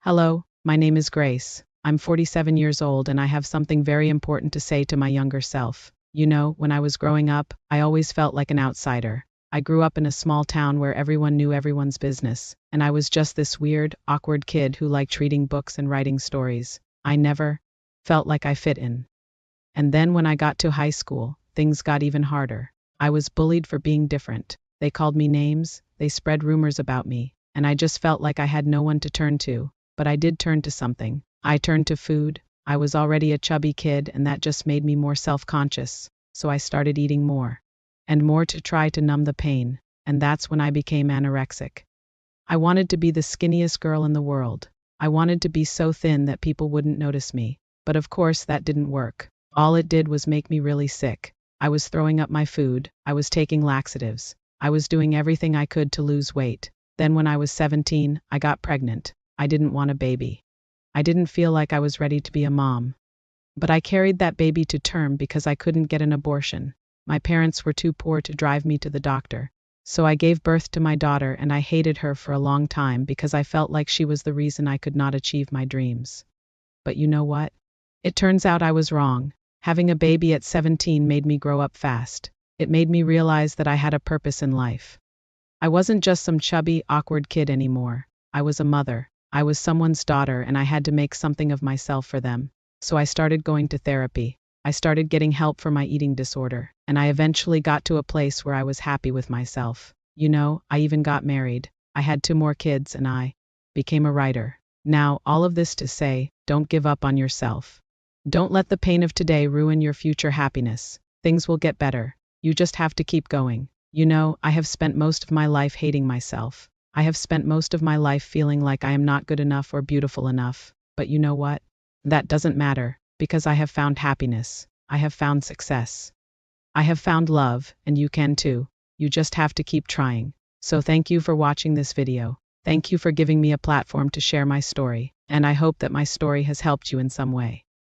Hello, my name is Grace. I'm 47 years old and I have something very important to say to my younger self. You know, when I was growing up, I always felt like an outsider. I grew up in a small town where everyone knew everyone's business, and I was just this weird, awkward kid who liked reading books and writing stories. I never felt like I fit in. And then when I got to high school, things got even harder. I was bullied for being different. They called me names, they spread rumors about me, and I just felt like I had no one to turn to. But I did turn to something. I turned to food. I was already a chubby kid, and that just made me more self-conscious. So I started eating more and more to try to numb the pain, and that's when I became anorexic. I wanted to be the skinniest girl in the world. I wanted to be so thin that people wouldn't notice me. But of course, that didn't work. All it did was make me really sick. I was throwing up my food. I was taking laxatives. I was doing everything I could to lose weight. Then when I was 17, I got pregnant. I didn't want a baby. I didn't feel like I was ready to be a mom. But I carried that baby to term because I couldn't get an abortion. My parents were too poor to drive me to the doctor. So I gave birth to my daughter, and I hated her for a long time because I felt like she was the reason I could not achieve my dreams. But you know what? It turns out I was wrong. Having a baby at 17 made me grow up fast. It made me realize that I had a purpose in life. I wasn't just some chubby, awkward kid anymore. I was a mother. I was someone's daughter, and I had to make something of myself for them. So I started going to therapy. I started getting help for my eating disorder, and I eventually got to a place where I was happy with myself. You know, I even got married. I had 2 more kids, and I became a writer. Now, all of this to say, don't give up on yourself. Don't let the pain of today ruin your future happiness. Things will get better. You just have to keep going. You know, I have spent most of my life hating myself. I have spent most of my life feeling like I am not good enough or beautiful enough. But you know what? That doesn't matter, because I have found happiness. I have found success. I have found love, and you can too. You just have to keep trying. So thank you for watching this video. Thank you for giving me a platform to share my story, and I hope that my story has helped you in some way.